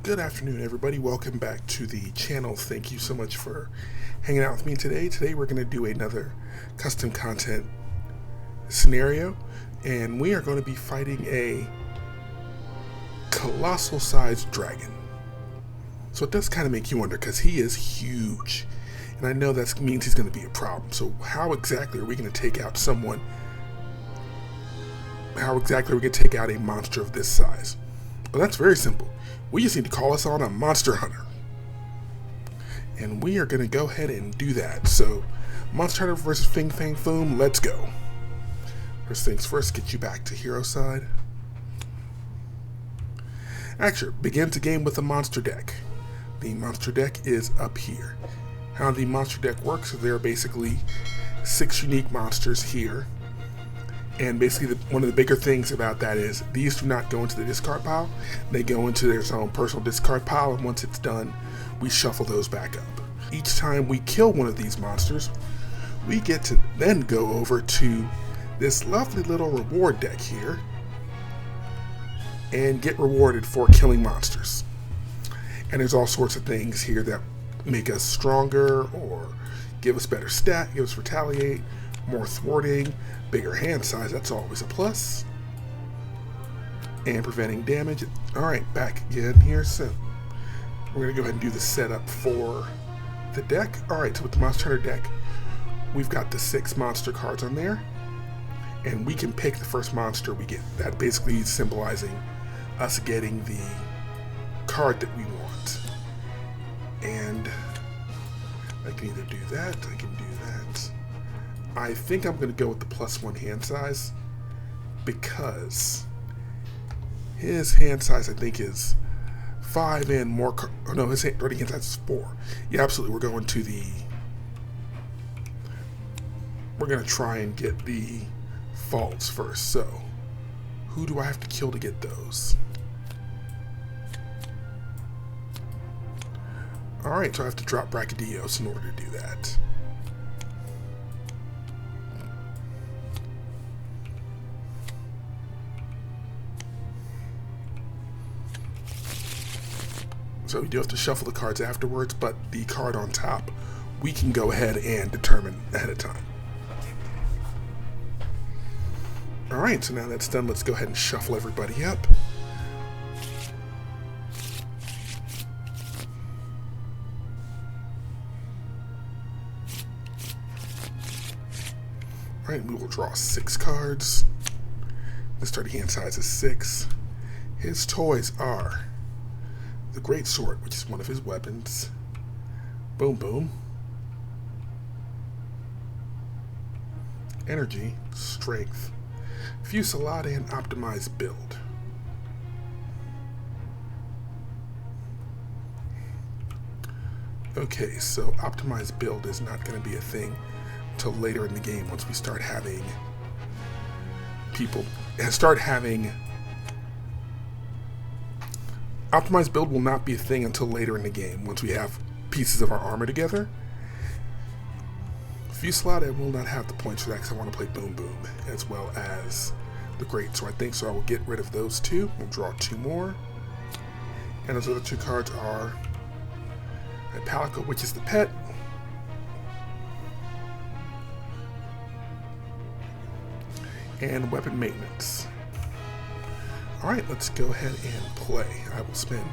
Good afternoon, everybody. Welcome back to the channel. Thank you so much for hanging out with me today. Today we're going to do another custom content scenario, and we are going to be fighting a colossal sized dragon. So it does kind of make you wonder, because he is huge, and I know that means he's going to be a problem. So how exactly are we going to take out someone? How exactly are we going to take out a monster of this size? Well, that's very simple. We just need to call us on a monster hunter. And we are going to go ahead and do that. So, Monster Hunter versus Fin Fang Foom, let's go. First things first, get you back to hero side. Actually, begin the game with a monster deck. The monster deck is up here. How the monster deck works is there are basically 6 unique monsters here. And basically, one of the bigger things about that is these do not go into the discard pile. They go into their own personal discard pile, and once it's done, we shuffle those back up. Each time we kill one of these monsters, we get to then go over to this lovely little reward deck here and get rewarded for killing monsters. And there's all sorts of things here that make us stronger or give us better stat, give us retaliate, more thwarting, bigger hand size, that's always a plus. And preventing damage. Alright, back again here. So we're going to go ahead and do the setup for the deck. Alright, so with the Monster Hunter deck, we've got the 6 monster cards on there. And we can pick the first monster we get. That basically is symbolizing us getting the card that we want. And I can either do that, I can do that. I think I'm going to go with the +1 hand size, because his hand size, I think, is 5 and more. Oh no, his starting hand size is 4. Yeah, absolutely. We're going to the. We're going to try and get the faults first. So, who do I have to kill to get those? Alright, so I have to drop Brachydios in order to do that. So we do have to shuffle the cards afterwards, but the card on top, we can go ahead and determine ahead of time. Alright, so now that's done, let's go ahead and shuffle everybody up. Alright, we will draw 6 cards. The starting hand size is 6. His toys are the Great Sword, which is one of his weapons. Boom Boom. Energy, Strength, Fusillade, and Optimized Build. Okay, so Optimized Build is not going to be a thing until later in the game, once we start having people Optimized build will not be a thing until later in the game, once we have pieces of our armor together. Fusillade, I will not have the points for that because I want to play Boom Boom as well as the Great Sword. So I will get rid of those 2. We'll draw 2 more. And those other 2 cards are a Palico, which is the pet. And Weapon Maintenance. Alright, let's go ahead and play. I will spend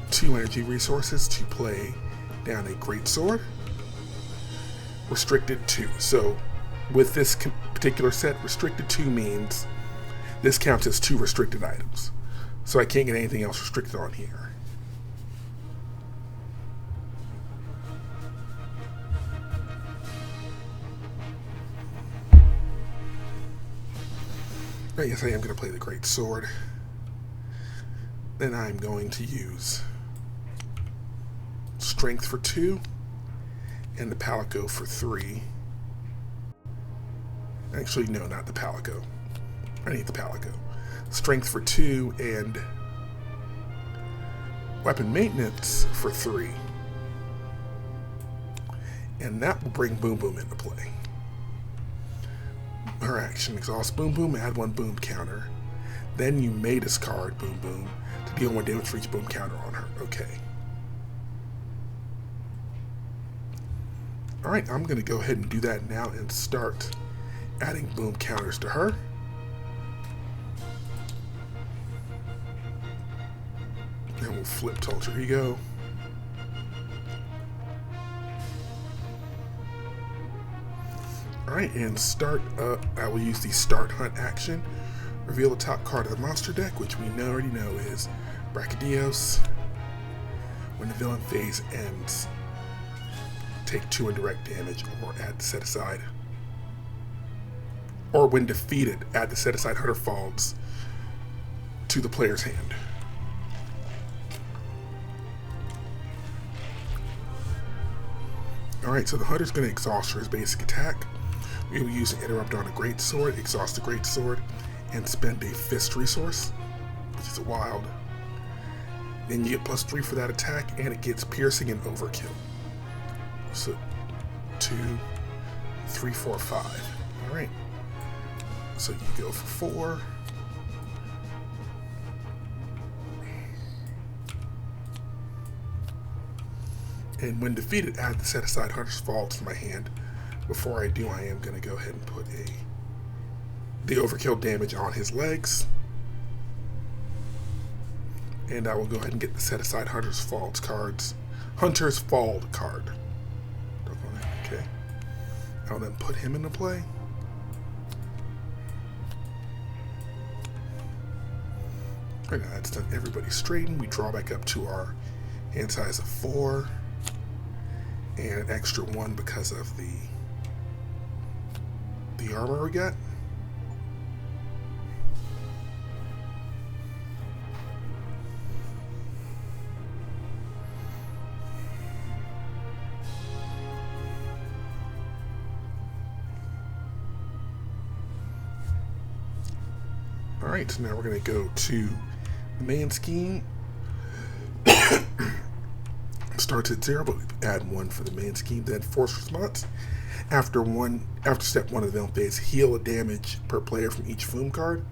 2 energy resources to play down a Great Sword. Restricted 2. So, with this particular set, restricted 2 means this counts as 2 restricted items. So I can't get anything else restricted on here. Yes, I am going to play the Great Sword. Then I'm going to use Strength for 2 and the Palico for 3. Actually, no, not the Palico. I need the Palico. Strength for 2 and Weapon Maintenance for 3. And that will bring Boom Boom into play. Her action, exhaust Boom Boom, add 1 boom counter. Then you may discard Boom Boom to deal 1 damage for each boom counter on her. Okay. Alright, I'm going to go ahead and do that now and start adding boom counters to her. And we'll flip to Alter Ego. Alright, and start up. I will use the Start Hunt action. Reveal the top card of the monster deck, which we already know is Brachydios. When the villain phase ends, take 2 indirect damage or add the set aside. Or when defeated, add the set aside Hunter Falls to the player's hand. Alright, so the Hunter's going to exhaust for his basic attack. We will use an interrupt on a Greatsword, exhaust the Greatsword, and spend a Fist resource, which is a wild. Then you get +3 for that attack, and it gets piercing and overkill. So 2, 3, 4, 5. Alright. So you go for 4. And when defeated, add the set aside Hunter's Fall to my hand. Before I do, I am going to go ahead and put the overkill damage on his legs. And I will go ahead and get the set aside Hunter's Fall cards. Hunter's Fall card. Okay. I'll then put him into play. Right now that's done everybody straightened. We draw back up to our hand size of 4. And an extra 1 because of the armor we got. Alright, so now we're going to go to the main scheme. Starts at 0, but we add 1 for the main scheme. Then force response. After step 1 of the villain phase, heal a damage per player from each Foom card.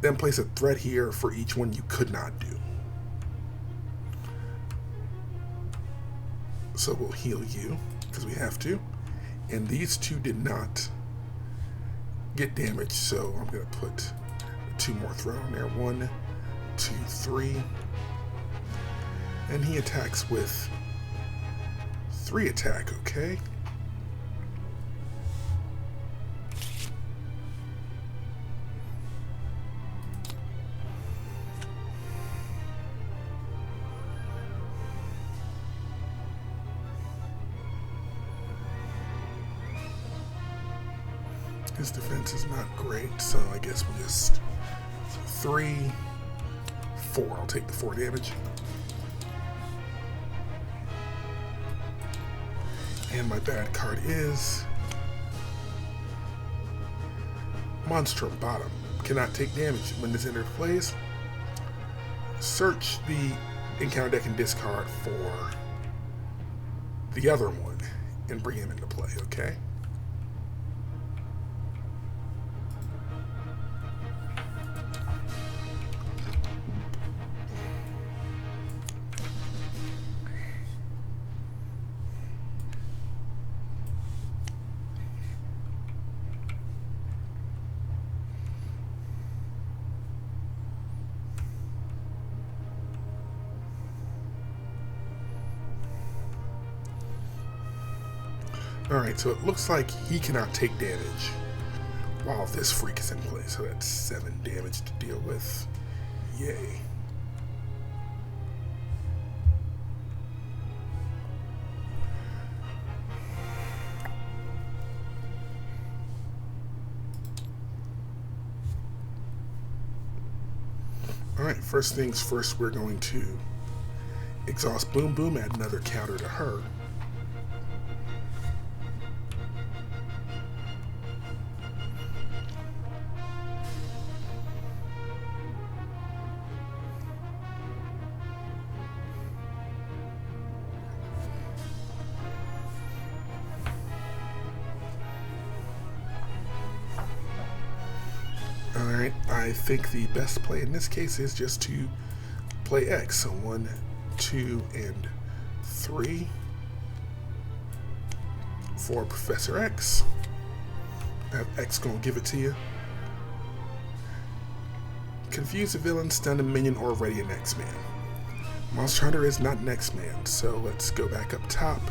Then place a threat here for each one you could not do. So we'll heal you, because we have to. And these 2 did not get damaged, so I'm going to put 2 more threat on there. 1, 2, 3. And he attacks with 3 attack, okay? His defense is not great, so I guess we'll just 3, 4. I'll take the 4 damage. And my bad card is Monstrum Bottom. Cannot take damage when this enters plays. Search the encounter deck and discard for the other one and bring him into play, okay? Alright, so it looks like he cannot take damage while this freak is in play, so that's 7 damage to deal with. Yay. Alright, first things first, we're going to exhaust Boom Boom, add another counter to her. Alright, I I think the best play in this case is just to play X. So 1, 2, and 3 for Professor X. Have X gonna give it to you. Confuse a villain, stun a minion, or ready an X-Man. Monster Hunter is not an X-Man, so let's go back up top.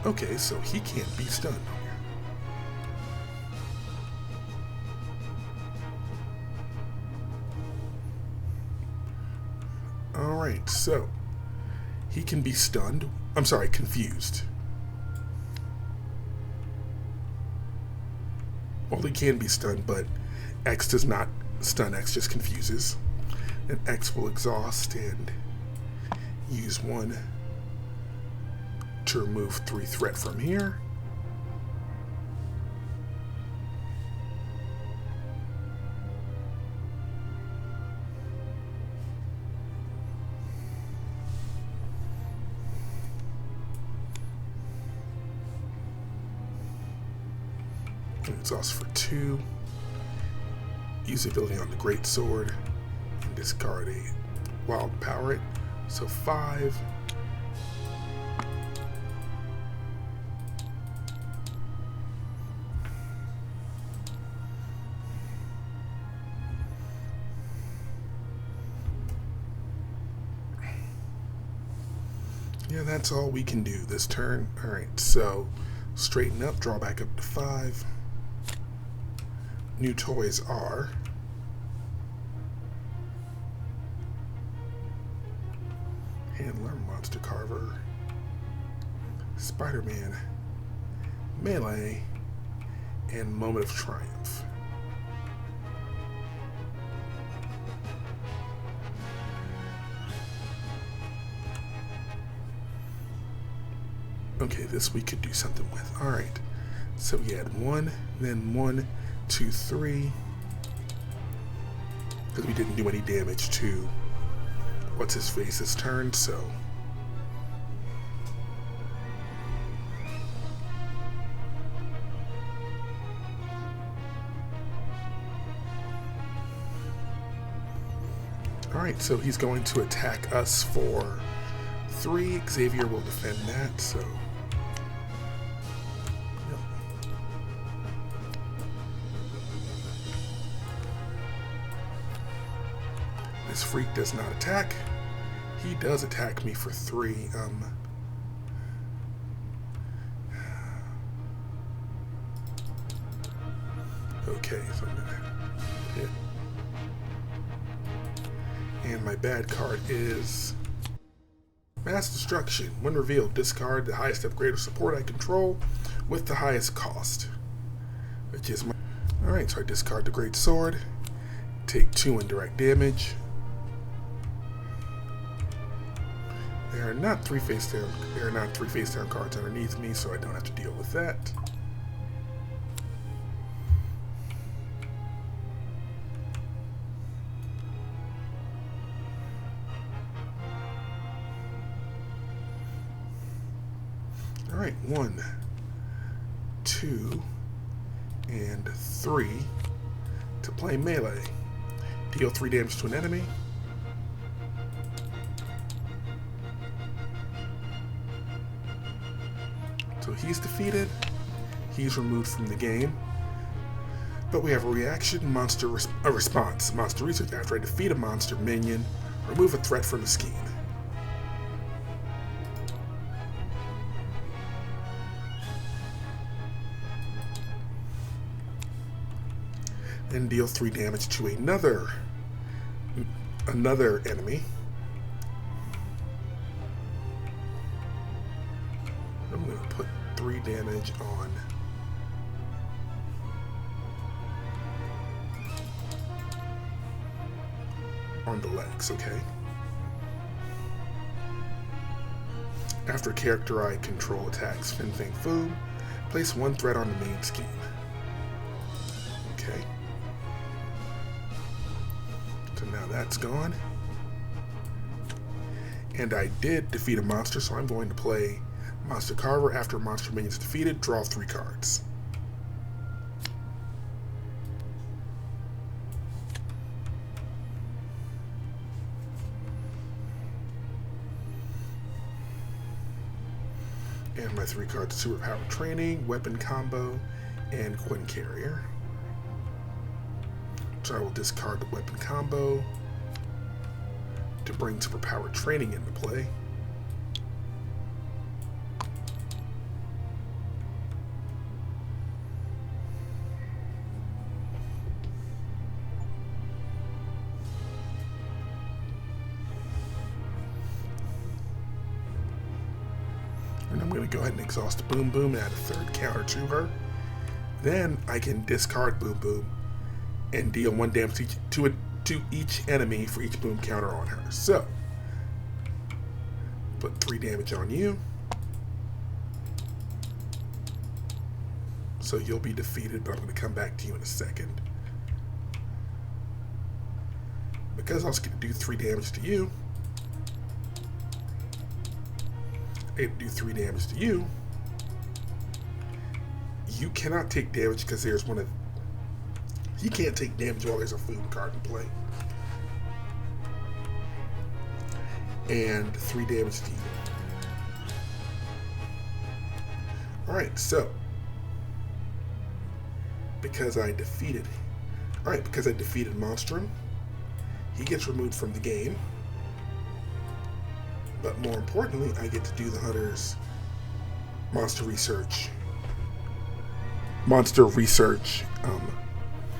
Okay, so he can't be stunned. Alright, so he can be stunned. I'm sorry, confused. Well, he can be stunned, but X does not stun. X just confuses. And X will exhaust and use 1 to remove 3 threat from here. Exhaust for 2. Use the ability on the Great Sword and discard a wild power it. So 5. Yeah, that's all we can do this turn. Alright, so straighten up, draw back up to 5. New toys are Handler, Monster Carver, Spider-Man, Melee, and Moment of Triumph. Okay, this we could do something with. Alright, so we had 1, then 1, 2, 3, because we didn't do any damage to what's his face's turn, so alright, so he's going to attack us for 3. Xavier will defend that, so this freak does not attack. He does attack me for 3. Okay, so I'm gonna hit. And my bad card is Mass Destruction. When revealed, discard the highest upgrade or support I control with the highest cost, which is my. Alright, so I discard the Great Sword, take 2 indirect damage. There are not 3 face down. There are not 3 face down cards underneath me, so I don't have to deal with that. All right, 1, 2, and 3 to play melee. Deal 3 damage to an enemy. So he's defeated, he's removed from the game. But we have a reaction, a response. Monster research. After I defeat a monster minion, remove a threat from the scheme. Then deal 3 damage to another enemy. I'm going to put 3 damage on the legs, okay? After a character I control attacks Fin Fang Foom, place 1 threat on the main scheme. Okay. So now that's gone. And I did defeat a monster, so I'm going to play Monster Carver, after a monster minion is defeated, draw 3 cards. And my 3 cards: Superpower Training, Weapon Combo, and Quinn Carrier. So I will discard the Weapon Combo to bring Superpower Training into play. And I'm going to go ahead and exhaust Boom Boom and add a 3rd counter to her. Then I can discard Boom Boom and deal 1 damage to each enemy for each boom counter on her. So, put 3 damage on you. So you'll be defeated, but I'm going to come back to you in a second. Because I was going to do 3 damage to you, I do 3 damage to you. You cannot take damage because there's one of... You can't take damage while there's a food card in play. And 3 damage to you. Alright, so because I defeated Monstrum, he gets removed from the game. But more importantly, I get to do the Hunter's Monster Research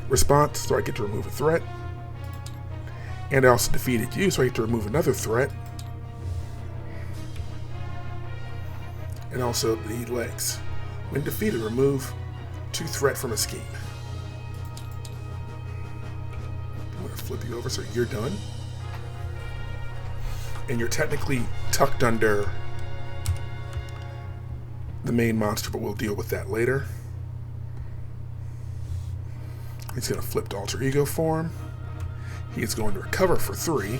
response, so I get to remove a threat. And I also defeated you, so I get to remove another threat. And also the legs. When defeated, remove 2 threat from a scheme. I'm going to flip you over so you're done. And you're technically tucked under the main monster, but we'll deal with that later. He's going to flip to alter ego form. He is going to recover for 3.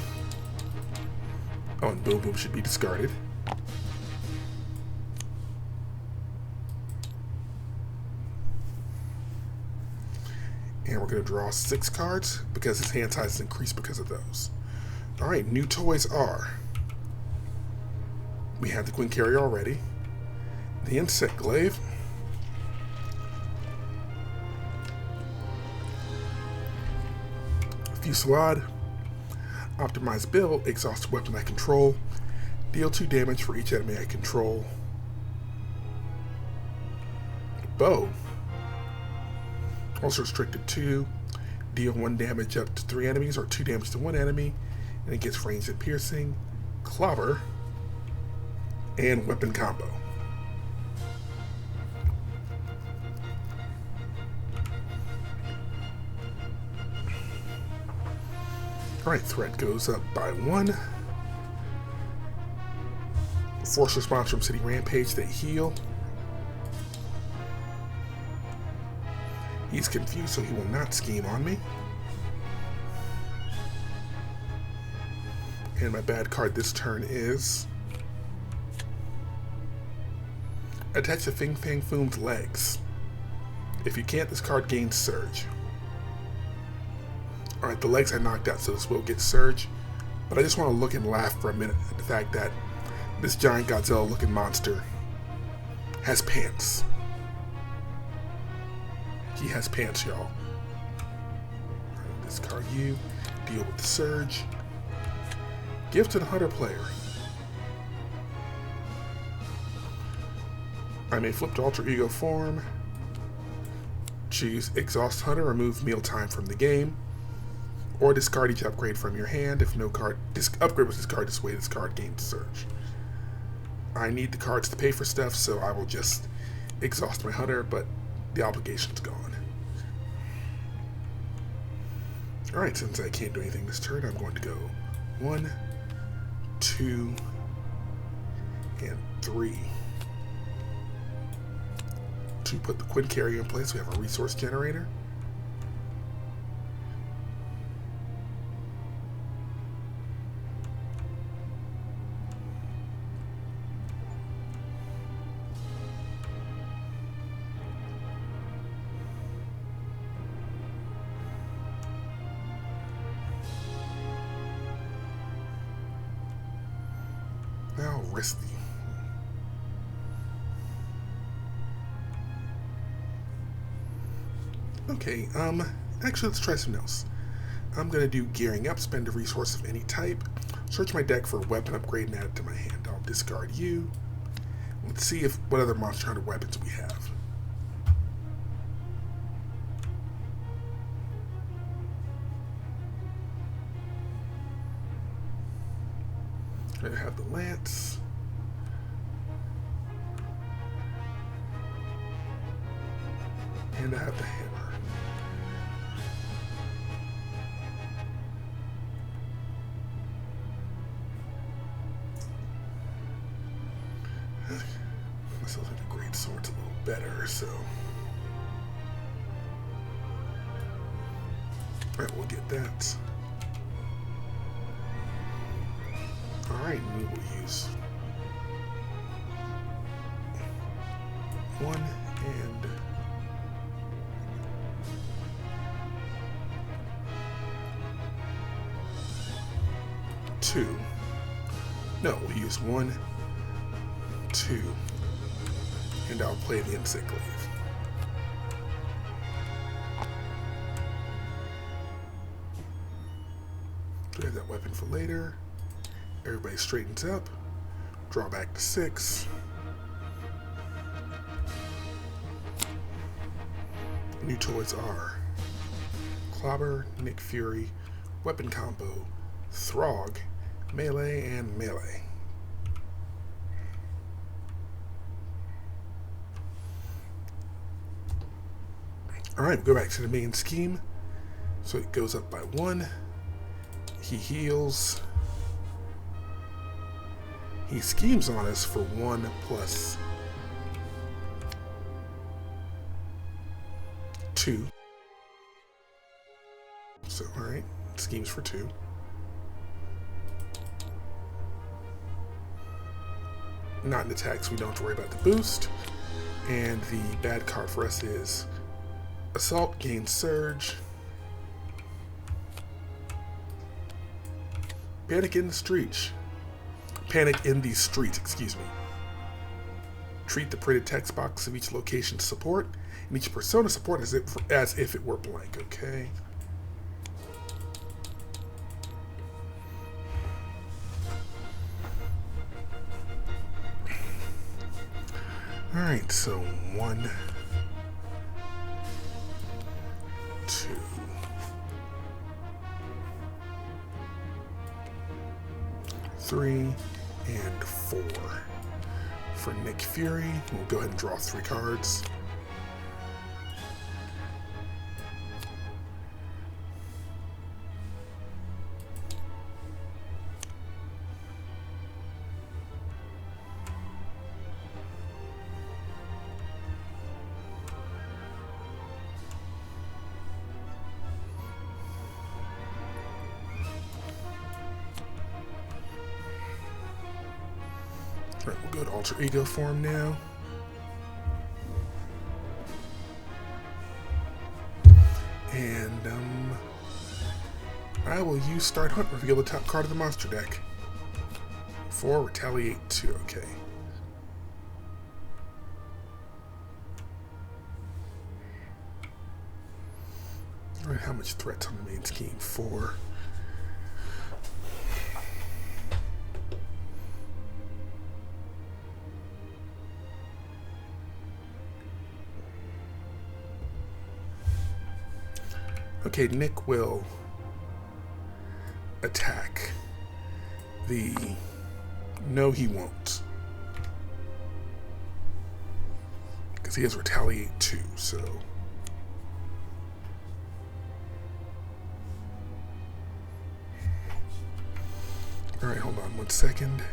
Oh, and Boom Boom should be discarded. And we're going to draw 6 cards because his hand size is increased because of those. Alright, new toys are... We have the Quinn Carrier already. The Insect Glaive. Fusillade. Optimized build. Exhaust weapon I control. Deal 2 damage for each enemy I control. Bow. Also restricted 2. Deal 1 damage up to 3 enemies or 2 damage to 1 enemy. And it gets ranged and piercing. Clobber. And weapon combo. Alright, threat goes up by 1. Force response from City Rampage, they heal. He's confused, so he will not scheme on me. And my bad card this turn is... Attach to Fin Fang Foom's legs. If you can't, this card gains Surge. Alright, the legs I knocked out, so this will get Surge. But I just want to look and laugh for a minute at the fact that this giant Godzilla-looking monster has pants. He has pants, y'all. Discard you. Deal with the Surge. Give to the Hunter player. I may flip to alter ego form. Choose Exhaust Hunter, remove Mealtime from the game. Or discard each upgrade from your hand. If no card upgrade was discarded this way, this card gains Surge. I need the cards to pay for stuff, so I will just exhaust my Hunter, but the obligation's gone. Alright, since I can't do anything this turn, I'm going to go 1, 2, and 3. To put the Quinn Carrier in place, we have a resource generator. press the... Okay, actually let's try something else. I'm going to do gearing up, spend a resource of any type. Search my deck for a weapon upgrade and add it to my hand. I'll discard you. Let's see what other Monster Hunter weapons we have. I have the lance. And I have the hammer. I still think the great sword's a little better, so. Alright, we'll get that. Alright, we will use 1 and 2. No, we'll use 1, 2, and I'll play the insect glaive. So we have that weapon for later. Everybody straightens up. Draw back to 6. New toys are Clobber, Nick Fury, Weapon Combo, Throg, Melee, and Melee. Alright, go back to the main scheme. So it goes up by 1. He heals. He schemes on us for 1 plus 2. So, alright, schemes for 2. Not in attacks, we don't have to worry about the boost. And the bad card for us is Assault, gain Surge. Panic in the streets. Panic in the streets, excuse me. Treat the printed text box of each location support, and each persona support as if it were blank, okay? Alright, so 1, 2. 3 and 4. For Nick Fury, we'll go ahead and draw 3 cards. Alright, we'll go to alter ego form now. And I will use Start Hunt, reveal the top card of the monster deck. 4, retaliate 2, okay. Alright, how much threats on the main scheme? 4. Okay, Nick will attack the... No, he won't. Because he has retaliate 2, so... Alright, hold on 1 second.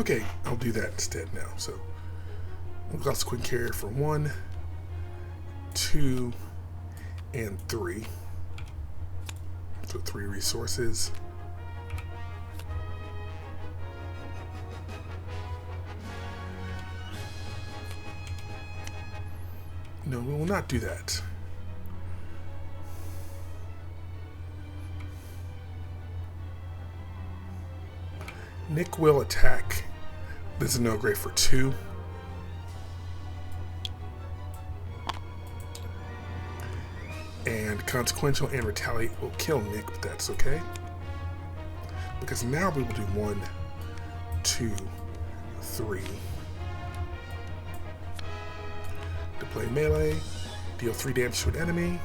Okay, I'll do that instead now. So, consequent carrier for 1, 2, and 3. So 3 resources. No, we will not do that. Nick will attack. This is no great for 2. And consequential and retaliate will kill Nick, but that's okay. Because now we will do 1, 2, 3. Play melee, deal 3 damage to an enemy.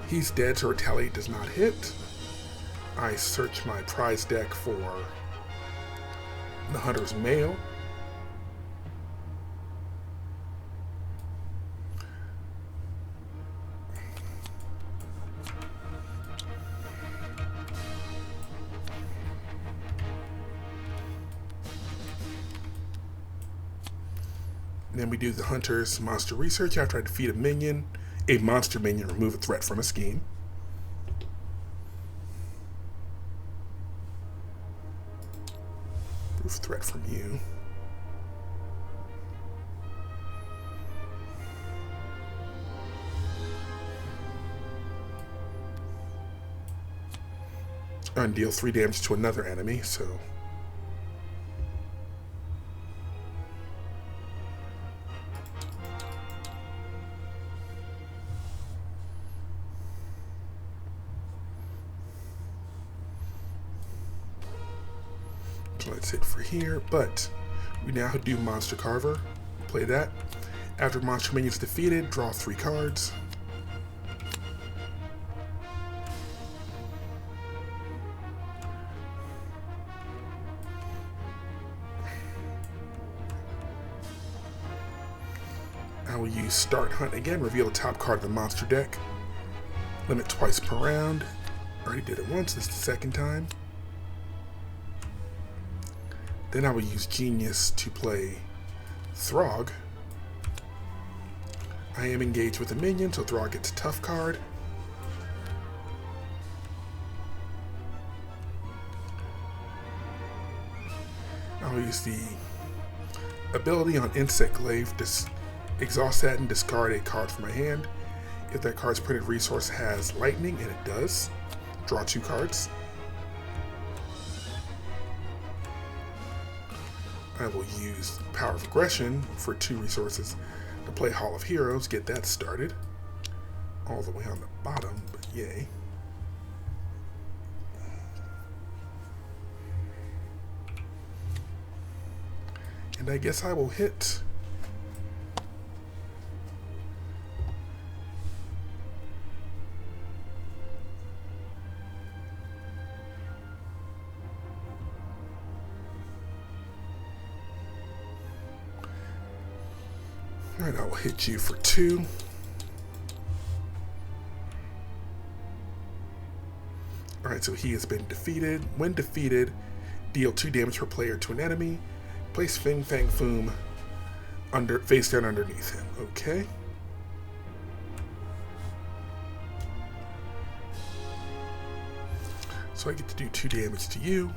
He's dead, so retaliate does not hit. I search my prize deck for the Hunter's Mail. And then we do the Hunter's Monster Research. After I defeat a monster minion, remove a threat from a scheme. Remove threat from you. And deal 3 damage to another enemy, so... That's it for here, but we now do Monster Carver. Play that. After monster minion is defeated, draw 3 cards. I will use Start Hunt again, reveal the top card of the monster deck. Limit twice per round. Already did it once, this is the second time. Then I will use Genius to play Throg. I am engaged with a minion, so Throg gets a tough card. I'll use the ability on Insect Glaive to exhaust that and discard a card from my hand. If that card's printed resource has lightning, and it does, draw 2 cards. I will use Power of Aggression for 2 resources to play Hall of Heroes, get that started. All the way on the bottom, but yay. And I guess I will hit Alright, I will hit you for 2. Alright, so he has been defeated. When defeated, deal 2 damage per player to an enemy. Place Fin Fang Foom face down underneath him. Okay. So I get to do 2 damage to you.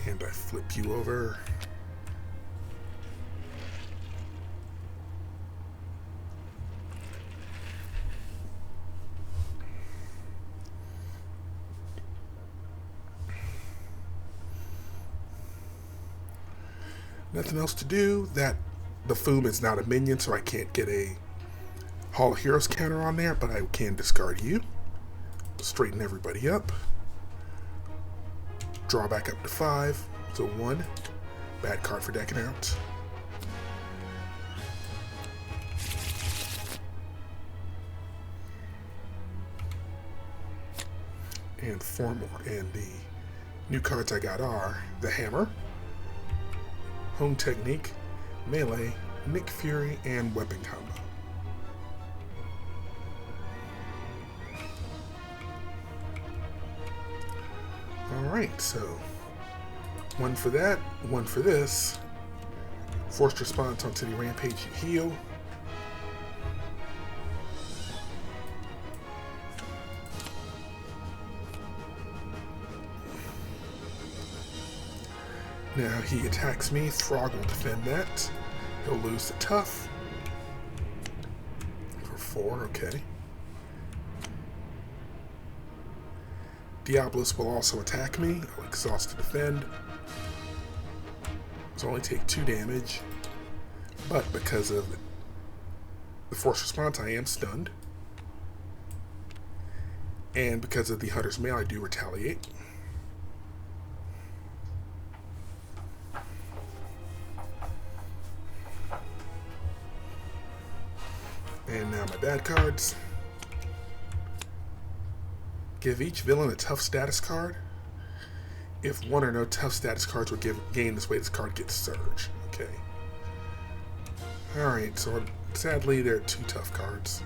And I flip you over. Nothing else to do. That the Foom is not a minion, so I can't get a Hall of Heroes counter on there, but I can discard you. Straighten everybody up. Draw back up to 5. So 1. Bad card for decking out. And 4 more. And the new cards I got are the Hammer, Home Technique, Melee, Nick Fury, and Weapon Combo. Alright, so one for that, one for this. Forced response onto the rampage, you heal. Now he attacks me, Throg will defend that. He'll lose to Tough. For 4, okay. Diablos will also attack me. I'll exhaust to defend. So only take 2 damage. But because of the forced response, I am stunned. And because of the Hunter's Mail, I do retaliate. And now my bad cards. Give each villain a tough status card. If one or no tough status cards were gained this way, this card gets Surge. Okay. Alright, so sadly there are 2 tough cards.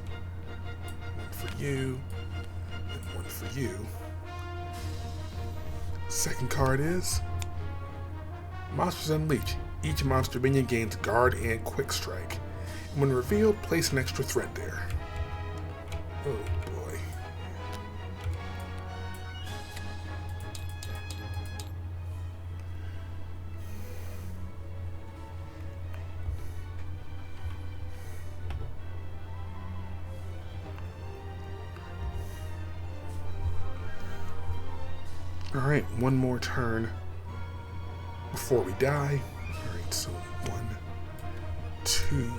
One for you, and one for you. Second card is Monsters Unleash. Each monster minion gains Guard and Quick Strike. When revealed, place an extra threat there. Oh boy. Alright, one more turn before we die. Alright, so 1, 2,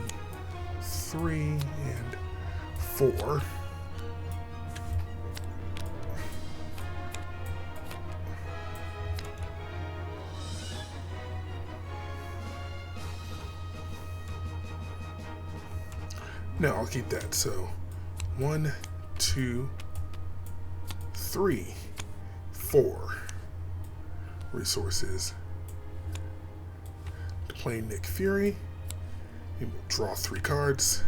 3, and 4. No, I'll keep that. So 1, 2, 3, 4 resources to play Nick Fury. He will draw 3 cards.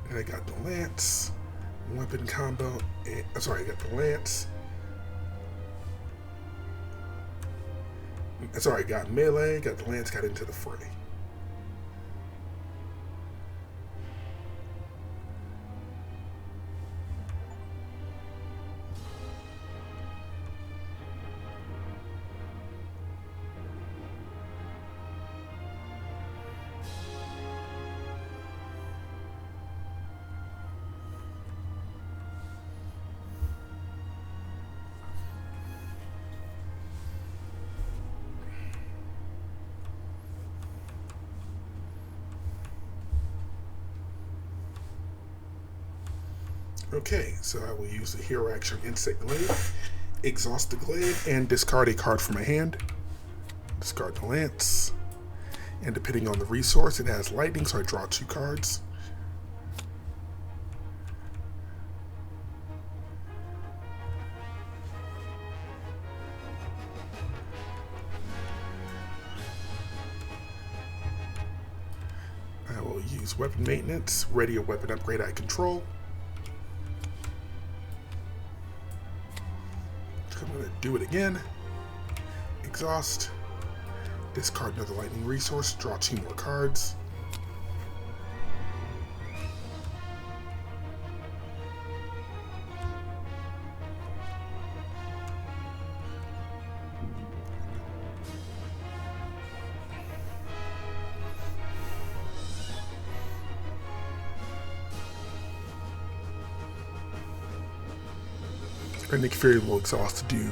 And I got the Lance, weapon combo. And, sorry, I got the Lance. Sorry, I got melee, got the Lance, got into the fray. Okay, so I will use the hero action Insect Glade, exhaust the Glade, and discard a card from my hand. Discard the Lance. And depending on the resource, it has lightning, so I draw 2 cards. I will use weapon maintenance, ready a weapon upgrade I control. I'm going to do it again. Exhaust. Discard another lightning resource. Draw 2 more cards. Nick Fury will exhaust to do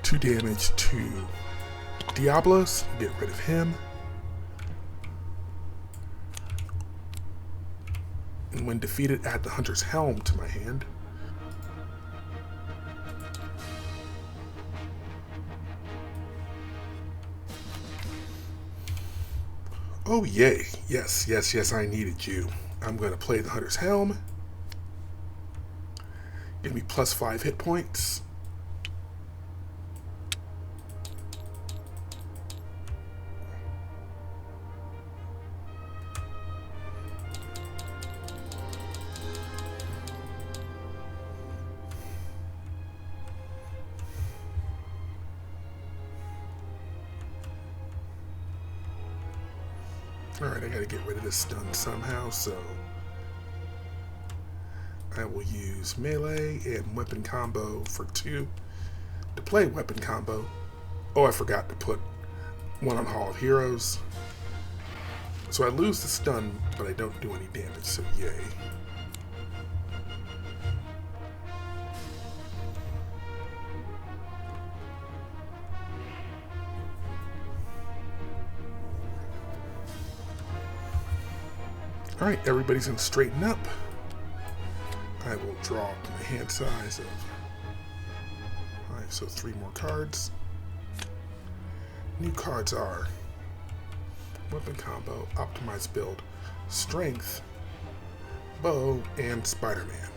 2 damage to Diablos. Get rid of him. And when defeated, add the Hunter's Helm to my hand. Oh yay. Yes, yes, yes, I needed you. I'm going to play the Hunter's Helm. Give me +5 hit points. Alright, I gotta get rid of this stun somehow, so I will use melee and weapon combo for 2 to play weapon combo. Oh, I forgot to put one on Hall of Heroes. So I lose the stun, but I don't do any damage, so yay. Alright, everybody's gonna straighten up. I will draw up my hand size of 5, so 3 more cards. New cards are weapon combo, optimized build, strength, bow, and Spider-Man.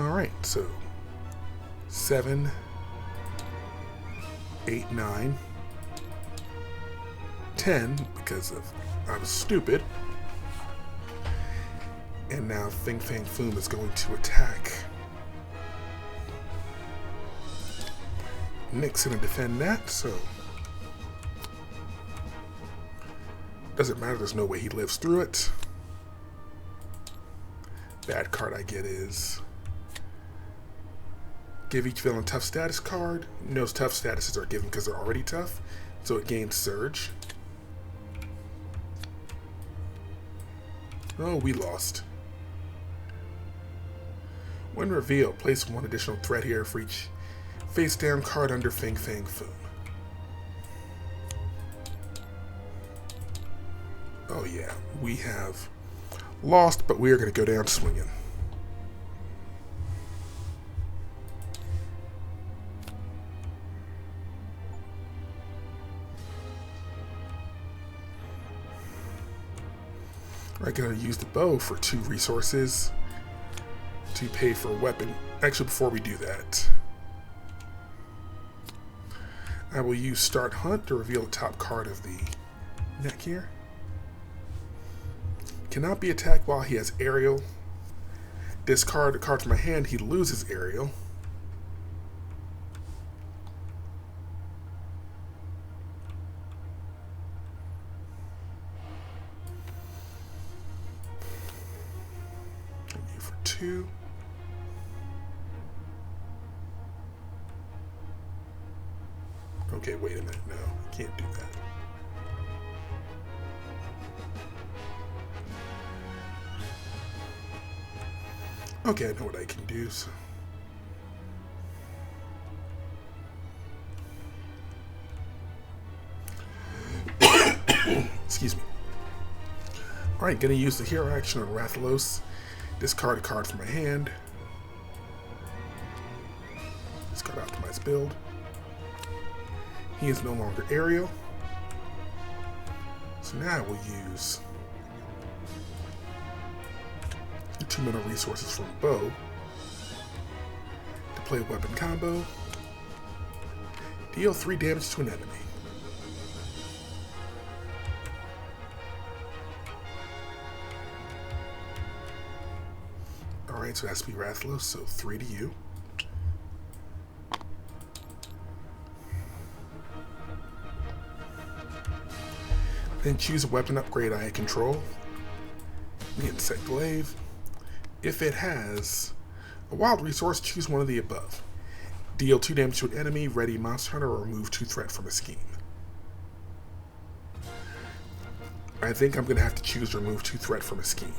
Alright, so 7, 8, 9, 10, because of I was stupid. And now Fin Fang Foom is going to attack. Nick's gonna defend that, so doesn't matter, there's no way he lives through it. Bad card I get is give each villain tough status card. Those tough statuses are given because they're already tough, so it gains surge. Oh, we lost. When revealed, place 1 additional threat here for each face down card under Fin Fang Foom. Oh yeah, we have lost, but we are going to go down swinging. I'm going to use the bow for 2 resources to pay for a weapon. Actually, before we do that, I will use Start Hunt to reveal the top card of the deck here. Cannot be attacked while he has aerial. Discard a card from my hand, he loses aerial. For 2. Okay, wait a minute. No, can't do that. Okay, I know what I can do. So. Excuse me. Alright, gonna use the hero action on Rathalos. Discard a card from my hand. Discard optimized build. He is no longer aerial. So now we'll use the 2 mana resources from bow to play weapon combo. Deal 3 damage to an enemy. Alright, so it has to be Rathalos, so 3 to you. Then choose a weapon upgrade I control. The Insect Glaive. If it has a wild resource, choose one of the above. Deal 2 damage to an enemy, ready monster hunter, or remove 2 threat from a scheme. I think I'm going to have to choose remove 2 threat from a scheme.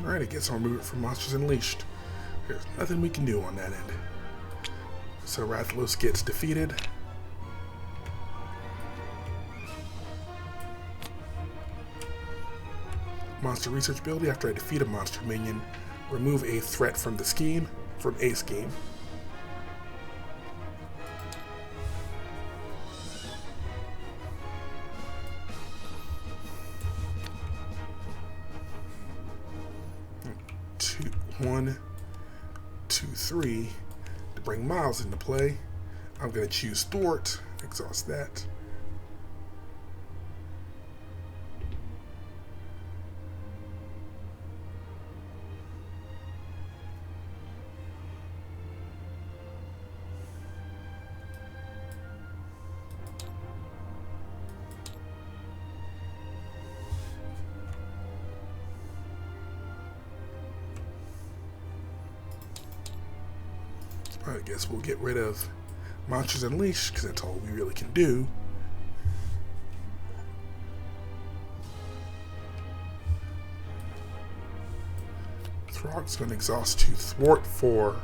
Alright, I guess I'll remove it from Monsters Unleashed. There's nothing we can do on that end. So Rathalos gets defeated. Monster research ability. After I defeat a monster minion, remove a threat from the scheme, from a scheme. 2, 3 to bring Miles into play. I'm going to choose Thwart, exhaust that. I guess we'll get rid of Monsters Unleashed because that's all we really can do. Throg's going to exhaust 2 Thwart for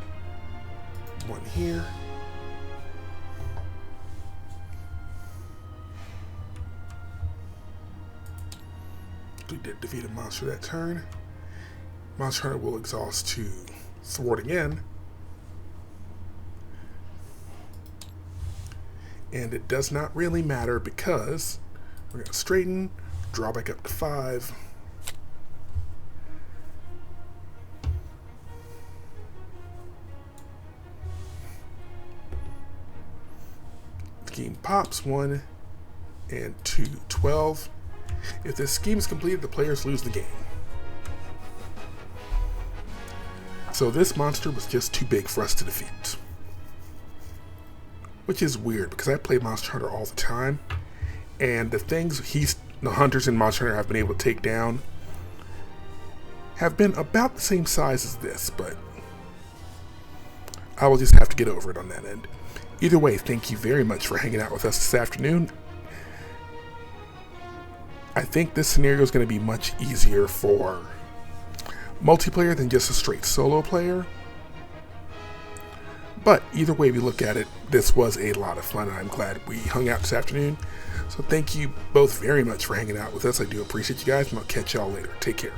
1 here. We did defeat a monster that turn. Monster Hunter will exhaust 2 Thwart again. And it does not really matter because we're going to straighten, draw back up to 5. The game pops 1 and 2, 12. If this scheme is completed, the players lose the game. So this monster was just too big for us to defeat. Which is weird because I play Monster Hunter all the time, and the things the hunters in Monster Hunter have been able to take down have been about the same size as this, but I will just have to get over it on that end. Either way, thank you very much for hanging out with us this afternoon. I think this scenario is going to be much easier for multiplayer than just a straight solo player. But either way we look at it, this was a lot of fun, and I'm glad we hung out this afternoon. So thank you both very much for hanging out with us. I do appreciate you guys, and I'll catch y'all later. Take care.